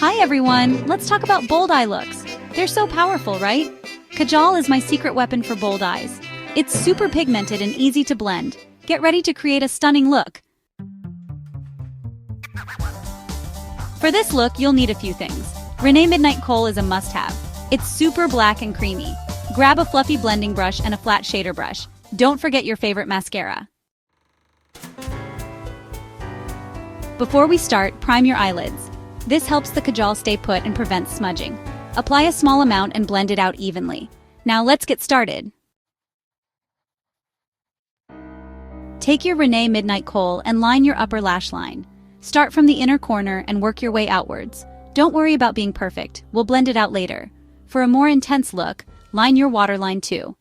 Hi everyone, let's talk about bold eye looks. They're so powerful, right? Kajal is my secret weapon for bold eyes. It's super pigmented and easy to blend. Get ready to create a stunning look. For this look, you'll need a few things. Renee Midnight Kohl is a must-have. It's super black and creamy. Grab a fluffy blending brush and a flat shader brush. Don't forget your favorite mascara. Before we start, prime your eyelids. This helps the kajal stay put and prevents smudging. Apply a small amount and blend it out evenly. Now let's get started. Take your Renee Midnight Kohl and line your upper lash line. Start from the inner corner and work your way outwards. Don't worry about being perfect, we'll blend it out later. For a more intense look, line your waterline too.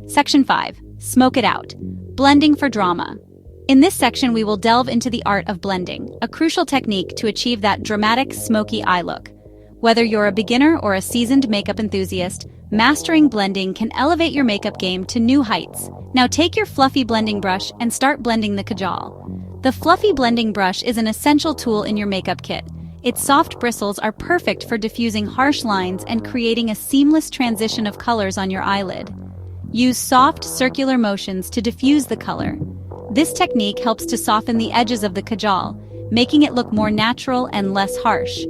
Section 5. Smoke it out. Blending for drama. In this section, we will delve into the art of blending, a crucial technique to achieve that dramatic, smoky eye look. Whether you're a beginner or a seasoned makeup enthusiast, mastering blending can elevate your makeup game to new heights. Now take your fluffy blending brush and start blending the kajal. The fluffy blending brush is an essential tool in your makeup kit. Its soft bristles are perfect for diffusing harsh lines and creating a seamless transition of colors on your eyelid. Use soft, circular motions to diffuse the color. This technique helps to soften the edges of the kajal, making it look more natural and less harsh.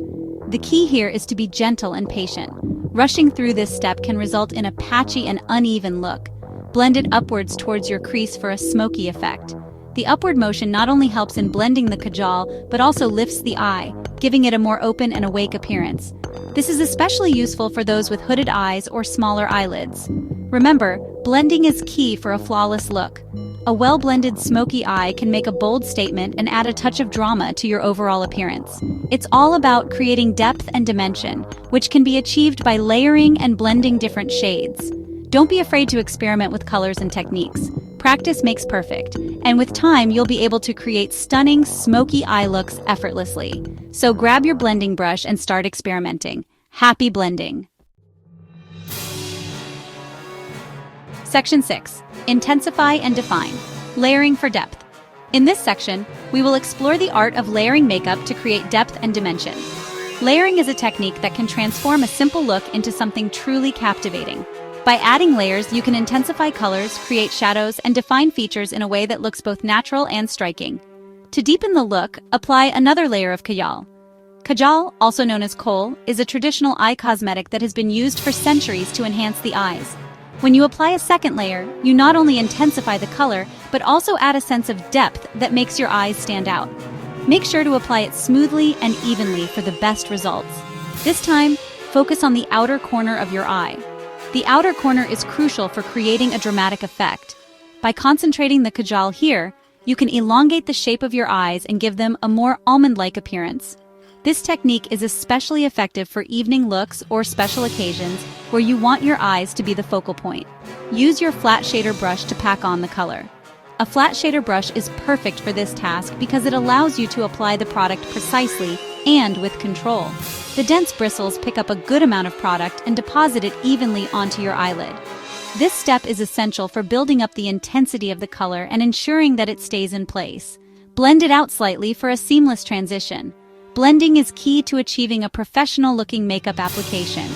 The key here is to be gentle and patient. Rushing through this step can result in a patchy and uneven look. Blend it upwards towards your crease for a smoky effect. The upward motion not only helps in blending the kajal, but also lifts the eye, giving it a more open and awake appearance. This is especially useful for those with hooded eyes or smaller eyelids. Remember, blending is key for a flawless look. A well-blended smoky eye can make a bold statement and add a touch of drama to your overall appearance. It's all about creating depth and dimension, which can be achieved by layering and blending different shades. Don't be afraid to experiment with colors and techniques. Practice makes perfect, and with time you'll be able to create stunning, smoky eye looks effortlessly. So grab your blending brush and start experimenting. Happy blending! Section 6. Intensify and define. Layering for depth. In this section, we will explore the art of layering makeup to create depth and dimension. Layering is a technique that can transform a simple look into something truly captivating. By adding layers, you can intensify colors, create shadows, and define features in a way that looks both natural and striking. To deepen the look, apply another layer of kajal. Kajal, also known as kohl, is a traditional eye cosmetic that has been used for centuries to enhance the eyes. When you apply a second layer, you not only intensify the color, but also add a sense of depth that makes your eyes stand out. Make sure to apply it smoothly and evenly for the best results. This time, focus on the outer corner of your eye. The outer corner is crucial for creating a dramatic effect. By concentrating the kajal here, you can elongate the shape of your eyes and give them a more almond-like appearance. This technique is especially effective for evening looks or special occasions where you want your eyes to be the focal point. Use your flat shader brush to pack on the color. A flat shader brush is perfect for this task because it allows you to apply the product precisely and with control. The dense bristles pick up a good amount of product and deposit it evenly onto your eyelid. This step is essential for building up the intensity of the color and ensuring that it stays in place. Blend it out slightly for a seamless transition. Blending is key to achieving a professional-looking makeup application.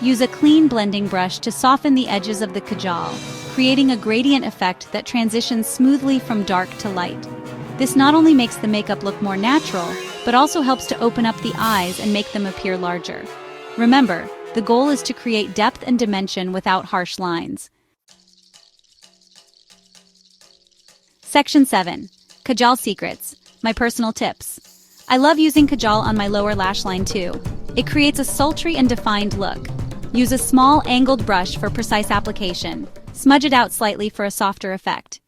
Use a clean blending brush to soften the edges of the kajal, creating a gradient effect that transitions smoothly from dark to light. This not only makes the makeup look more natural, but also helps to open up the eyes and make them appear larger. Remember, the goal is to create depth and dimension without harsh lines. Section 7. Kajal Secrets. My personal tips. I love using kajal on my lower lash line too. It creates a sultry and defined look. Use a small angled brush for precise application. Smudge it out slightly for a softer effect.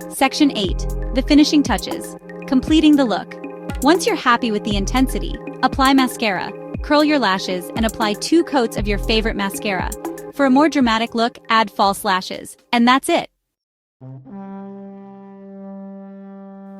Section 8. The finishing touches. Completing the look. Once you're happy with the intensity, apply mascara, curl your lashes, and apply 2 coats of your favorite mascara. For a more dramatic look, add false lashes. And that's it.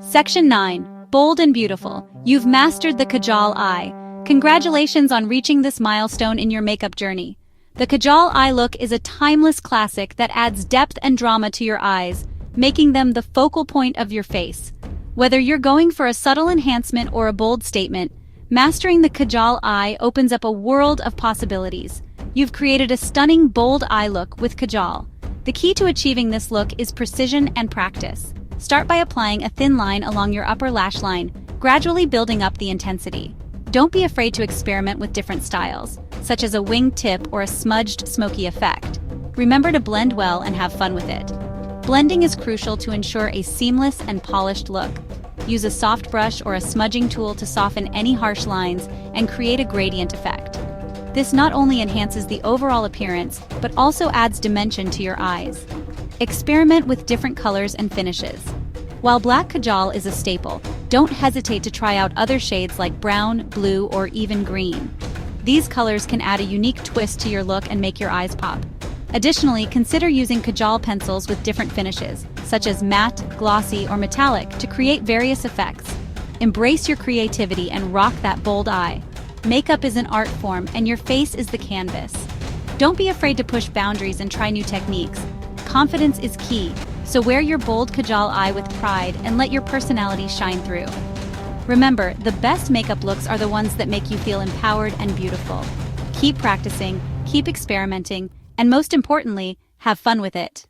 Section 9. Bold and beautiful. You've mastered the kajal eye. Congratulations on reaching this milestone in your makeup journey. The kajal eye look is a timeless classic that adds depth and drama to your eyes. making them the focal point of your face. Whether you're going for a subtle enhancement or a bold statement, mastering the kajal eye opens up a world of possibilities. You've created a stunning, bold eye look with kajal. The key to achieving this look is precision and practice. Start by applying a thin line along your upper lash line, gradually building up the intensity. Don't be afraid to experiment with different styles, such as a winged tip or a smudged, smoky effect. Remember to blend well and have fun with it. Blending is crucial to ensure a seamless and polished look. Use a soft brush or a smudging tool to soften any harsh lines and create a gradient effect. This not only enhances the overall appearance, but also adds dimension to your eyes. Experiment with different colors and finishes. While black kajal is a staple, don't hesitate to try out other shades like brown, blue, or even green. These colors can add a unique twist to your look and make your eyes pop. Additionally, consider using kajal pencils with different finishes, such as matte, glossy, or metallic, to create various effects. Embrace your creativity and rock that bold eye. Makeup is an art form, and your face is the canvas. Don't be afraid to push boundaries and try new techniques. Confidence is key, so wear your bold kajal eye with pride and let your personality shine through. Remember, the best makeup looks are the ones that make you feel empowered and beautiful. Keep practicing, keep experimenting, and most importantly, have fun with it.